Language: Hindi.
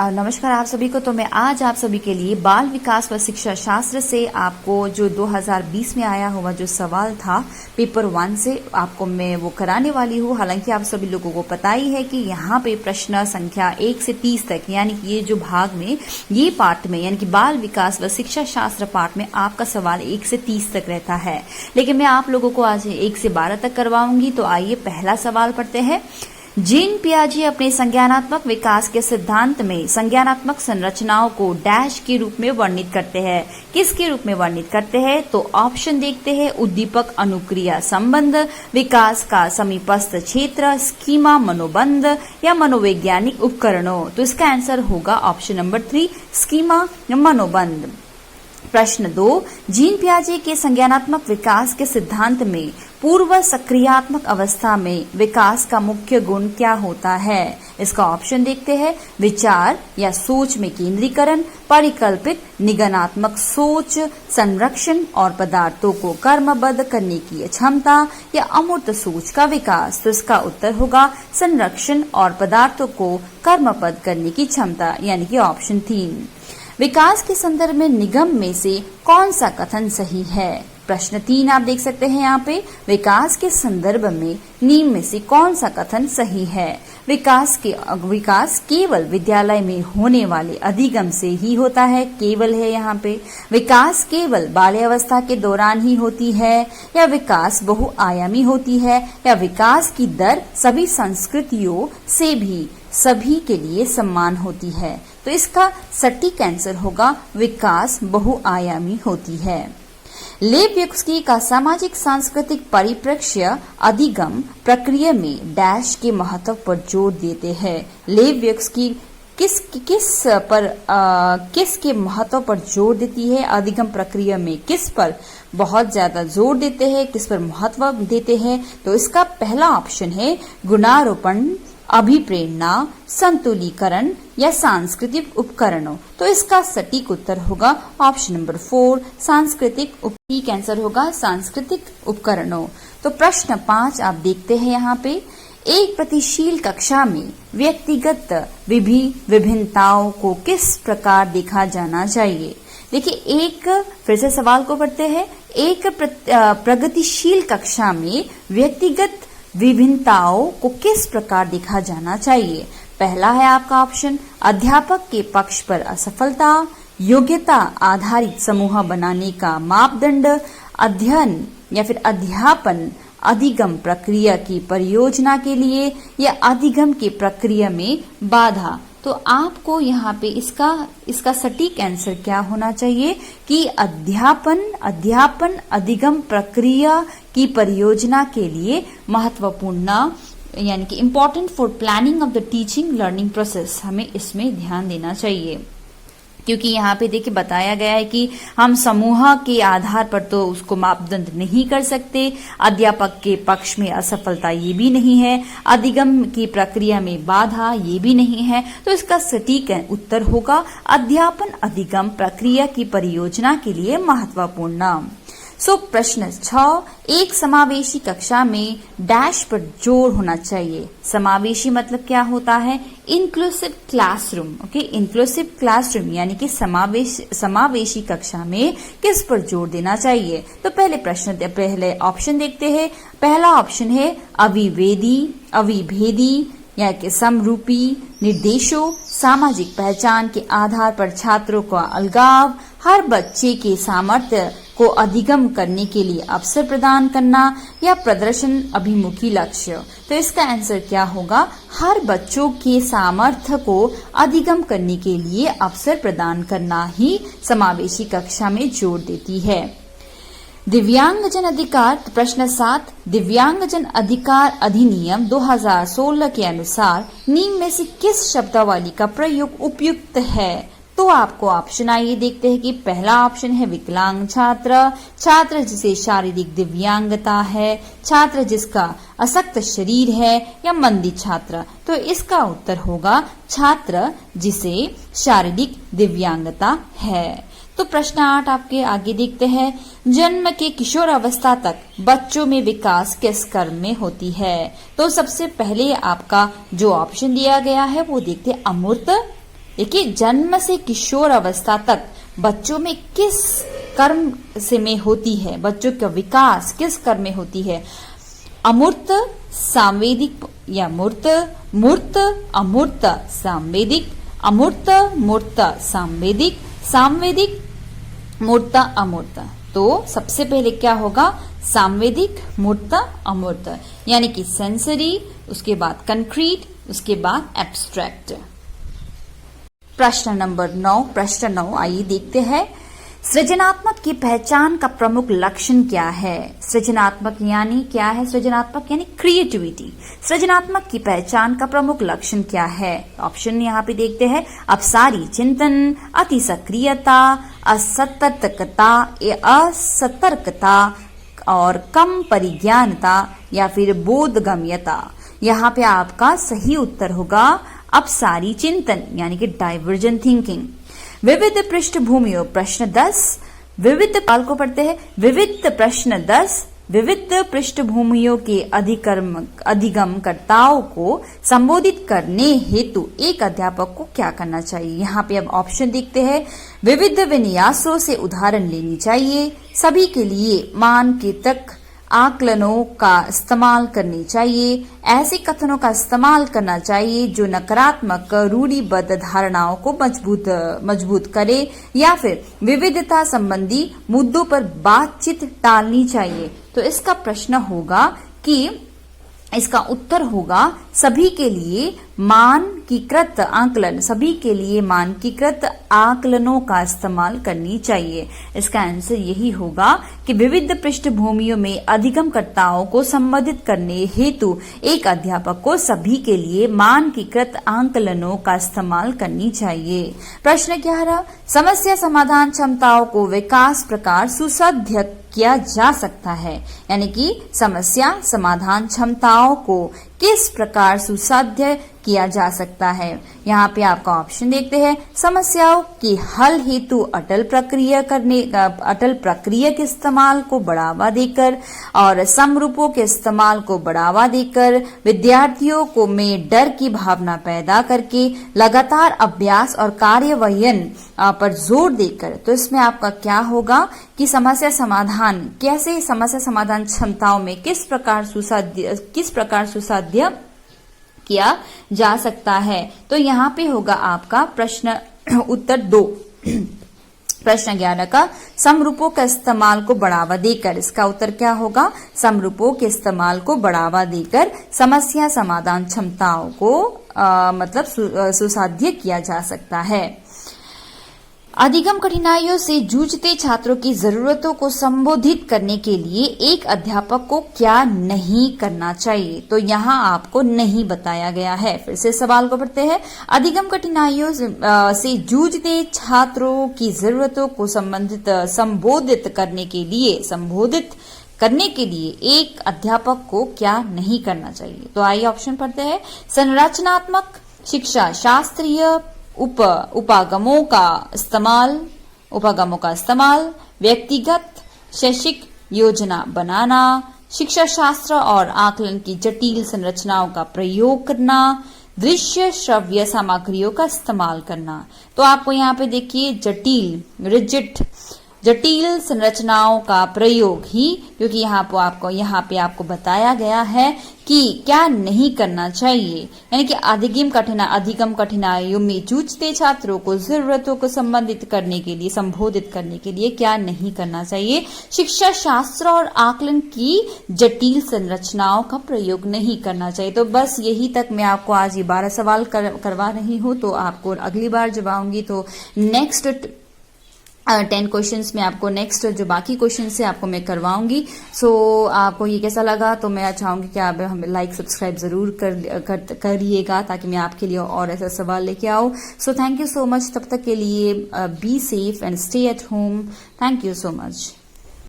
नमस्कार आप सभी को। तो मैं आज आप सभी के लिए बाल विकास व शिक्षा शास्त्र से आपको जो 2020 में आया हुआ जो सवाल था पेपर 1 से आपको मैं वो कराने वाली हूँ। हालांकि आप सभी लोगों को पता ही है कि यहाँ पे प्रश्न संख्या 1 से 30 तक यानी कि ये जो भाग में ये पार्ट में यानी कि बाल विकास व शिक्षा शास्त्र पार्ट में आपका सवाल 1 से 30 तक रहता है, लेकिन मैं आप लोगों को आज 1 से 12 तक करवाऊंगी। तो आइए पहला सवाल पढ़ते हैं। जीन पियाजे अपने संज्ञानात्मक विकास के सिद्धांत में संज्ञानात्मक संरचनाओं को डैश के रूप में वर्णित करते हैं। किसके रूप में वर्णित करते हैं? तो ऑप्शन देखते हैं। उद्दीपक अनुक्रिया संबंध, विकास का समीपस्थ क्षेत्र, स्कीमा मनोबंध या मनोवैज्ञानिक उपकरणों। तो इसका आंसर होगा ऑप्शन नंबर 3 स्कीमा मनोबंध। प्रश्न 2, जीन पियाजे के संज्ञानात्मक विकास के सिद्धांत में पूर्व सक्रियात्मक अवस्था में विकास का मुख्य गुण क्या होता है? इसका ऑप्शन देखते हैं। विचार या सोच में केंद्रीकरण, परिकल्पित निगनात्मक सोच, संरक्षण और पदार्थों को कर्मबद्ध करने की क्षमता या अमूर्त सोच का विकास। तो इसका उत्तर होगा संरक्षण और पदार्थों को कर्मबद्ध करने की क्षमता यानी कि ऑप्शन 3। विकास के संदर्भ में निगम में से कौन सा कथन सही है? प्रश्न 3 आप देख सकते हैं यहाँ पे। विकास के संदर्भ में निम्न में से कौन सा कथन सही है? विकास केवल विद्यालय में होने वाले अधिगम से ही होता है, केवल है यहाँ पे। विकास केवल बाल्यावस्था के दौरान ही होती है, या विकास बहुआयामी होती है, या विकास की दर सभी संस्कृतियों से भी सभी के लिए समान होती है। तो इसका सटीक आंसर होगा विकास बहुआयामी होती है। लेव यक्सकी का सामाजिक सांस्कृतिक परिप्रेक्ष्य अधिगम प्रक्रिया में डैश के महत्व पर जोर देते हैं। लेव यक्सकी किसके महत्व पर जोर देती है? अधिगम प्रक्रिया में किस पर बहुत ज्यादा जोर देते हैं, किस पर महत्व देते हैं? तो इसका पहला ऑप्शन है गुणारोपण, अभिप्रेरणा, संतुलीकरण या सांस्कृतिक उपकरणों। तो इसका सटीक उत्तर होगा ऑप्शन नंबर 4 सांस्कृतिक सटीक आंसर होगा सांस्कृतिक उपकरणों। तो प्रश्न 5 आप देखते हैं यहाँ पे। एक प्रतिशील कक्षा में व्यक्तिगत विभिन्नताओं को किस प्रकार देखा जाना चाहिए? देखिए, फिर से सवाल को पढ़ते हैं। एक प्रगतिशील कक्षा में व्यक्तिगत विभिन्नताओं को किस प्रकार देखा जाना चाहिए? पहला है आपका ऑप्शन अध्यापक के पक्ष पर असफलता, योग्यता आधारित समूह बनाने का मापदंड, अध्ययन या फिर अध्यापन अधिगम प्रक्रिया की परियोजना के लिए, या अधिगम की प्रक्रिया में बाधा। तो आपको यहाँ पे इसका सटीक आंसर क्या होना चाहिए कि अध्यापन अधिगम प्रक्रिया की परियोजना के लिए महत्वपूर्ण यानी कि important for planning of the teaching learning process, हमें इसमें ध्यान देना चाहिए। क्योंकि यहाँ पे देखिए बताया गया है कि हम समूह के आधार पर तो उसको मापदंड नहीं कर सकते, अध्यापक के पक्ष में असफलता ये भी नहीं है, अधिगम की प्रक्रिया में बाधा ये भी नहीं है। तो इसका सटीक उत्तर होगा अध्यापन अधिगम प्रक्रिया की परियोजना के लिए महत्वपूर्ण। प्रश्न 6, एक समावेशी कक्षा में डैश पर जोर होना चाहिए। समावेशी मतलब क्या होता है? Inclusive classroom. Okay, inclusive classroom यानी कि समावेशी कक्षा में किस पर जोर देना चाहिए? तो पहले ऑप्शन देखते हैं। पहला ऑप्शन है अविभेदी या कि समरूपी निर्देशों, सामाजिक पहचान के आधार पर छात्रों का अलगाव, हर बच्चे के सामर्थ्य को अधिगम करने के लिए अवसर प्रदान करना, या प्रदर्शन अभिमुखी लक्ष्य। तो इसका आंसर क्या होगा? हर बच्चों के सामर्थ्य को अधिगम करने के लिए अवसर प्रदान करना ही समावेशी कक्षा में जोर देती है। दिव्यांगजन अधिकार। प्रश्न 7, दिव्यांगजन अधिकार अधिनियम 2016 के अनुसार निम्न में से किस शब्दावली का प्रयोग उपयुक्त है? तो आपको ऑप्शन आइए देखते हैं कि पहला ऑप्शन है विकलांग छात्र जिसे शारीरिक दिव्यांगता है, छात्र जिसका अशक्त शरीर है, या मंदी छात्र। तो इसका उत्तर होगा छात्र जिसे शारीरिक दिव्यांगता है। तो प्रश्न 8 आपके आगे देखते हैं। जन्म के किशोर अवस्था तक बच्चों में विकास किस क्रम में होती है? तो सबसे पहले आपका जो ऑप्शन दिया गया है वो देखते हैं अमूर्त, देखिए, जन्म से किशोर अवस्था तक बच्चों में किस कर्म से में होती है, बच्चों का विकास किस कर्म में होती है? अमूर्त, सांवेदिक या मूर्त, मूर्त, अमूर्त, सांवेदिक, अमूर्त, मूर्त, सांवेदिक, सांवेदिक, मूर्त, अमूर्त। तो सबसे पहले क्या होगा? सांवेदिक, मूर्त, अमूर्त, यानी कि सेंसरी, उसके बाद कंक्रीट, उसके बाद एब्स्ट्रैक्ट। प्रश्न नंबर 9, प्रश्न 9 आइए देखते हैं। सृजनात्मक की पहचान का प्रमुख लक्षण क्या है? सृजनात्मक यानी क्या है? सृजनात्मक यानी क्रिएटिविटी। सृजनात्मक की पहचान का प्रमुख लक्षण क्या है? ऑप्शन यहाँ पे देखते हैं। अपसारी चिंतन, अति सक्रियता, असतर्कता और कम परिज्ञानता या फिर बोधगम्यता। यहाँ पे आपका सही उत्तर होगा अपसारी चिंतन यानी कि डाइवर्जेंट थिंकिंग। विविध पृष्ठभूमियों, प्रश्न 10, विविध पाल को पढ़ते हैं। विविध प्रश्न 10, विविध पृष्ठभूमियों के अधिगमकर्ताओं को संबोधित करने हेतु एक अध्यापक को क्या करना चाहिए? यहाँ पे अब ऑप्शन देखते हैं। विविध विन्यासों से उदाहरण लेनी चाहिए, सभी के लिए मानकेतक आकलनों का इस्तेमाल करनी चाहिए, ऐसे कथनों का इस्तेमाल करना चाहिए जो नकारात्मक रूढ़िबद्ध धारणाओं को मजबूत करे, या फिर विविधता संबंधी मुद्दों पर बातचीत टालनी चाहिए। तो इसका प्रश्न होगा कि इसका उत्तर होगा सभी के लिए मानकीकृत आकलन, सभी के लिए मानकीकृत आकलनों का इस्तेमाल करनी चाहिए। इसका आंसर यही होगा कि विविध पृष्ठभूमियों में अधिगमकर्ताओं को संबोधित करने हेतु एक अध्यापक को सभी के लिए मानकीकृत आकलनों का इस्तेमाल करनी चाहिए। प्रश्न 11, समस्या समाधान क्षमताओं को विकास प्रकार सुसाध्य किया जा सकता है, यानी कि समस्या समाधान क्षमताओं को किस प्रकार सुसाध्य किया जा सकता है? यहाँ पे आपका ऑप्शन देखते हैं। समस्याओं की हल हेतु अटल प्रक्रिया के इस्तेमाल को बढ़ावा देकर और समरूपों के इस्तेमाल को बढ़ावा देकर, विद्यार्थियों को में डर की भावना पैदा करके, लगातार अभ्यास और कार्यान्वयन पर जोर देकर। तो इसमें आपका क्या होगा कि समस्या समाधान कैसे, समस्या समाधान क्षमताओं में किस प्रकार सुसाध्य किया जा सकता है? तो यहाँ पे होगा आपका प्रश्न उत्तर 2। प्रश्न 11 का समरूपों का इस्तेमाल को बढ़ावा देकर, इसका उत्तर क्या होगा? समरूपों के इस्तेमाल को बढ़ावा देकर समस्या समाधान क्षमताओं को सुसाध्य किया जा सकता है। अधिगम कठिनाइयों से जूझते छात्रों की जरूरतों को संबोधित करने के लिए एक अध्यापक को क्या नहीं करना चाहिए? तो यहाँ आपको नहीं बताया गया है। फिर से सवाल को पढ़ते हैं। अधिगम कठिनाइयों से जूझते छात्रों की जरूरतों को संबोधित करने के लिए एक अध्यापक को क्या नहीं करना चाहिए? तो आइए ऑप्शन पढ़ते हैं। संरचनात्मक शिक्षा, शास्त्रीय उपागमों का इस्तेमाल, व्यक्तिगत शैक्षिक योजना बनाना, शिक्षा शास्त्र और आकलन की जटिल संरचनाओं का प्रयोग करना, दृश्य श्रव्य सामग्रियों का इस्तेमाल करना। तो आपको यहाँ पे देखिए जटिल संरचनाओं का प्रयोग ही, क्योंकि यहाँ पे आपको बताया गया है कि क्या नहीं करना चाहिए, यानी कि अधिगम कठिनाइयों में जूझते छात्रों को जरूरतों को संबोधित करने के लिए क्या नहीं करना चाहिए? शिक्षा शास्त्र और आकलन की जटिल संरचनाओं का प्रयोग नहीं करना चाहिए। तो बस यही तक मैं आपको आज ये 12 सवाल करवा रही हूँ। तो आपको अगली बार जब आऊंगी तो नेक्स्ट 10 क्वेश्चंस में आपको नेक्स्ट जो बाकी क्वेश्चंस से आपको मैं करवाऊंगी। सो आपको ये कैसा लगा? तो मैं चाहूंगी कि आप हमें लाइक सब्सक्राइब जरूर करिएगा ताकि मैं आपके लिए और ऐसा सवाल लेके आऊं। So thank you so much. तब तक के लिए be safe and stay at home. Thank you so much.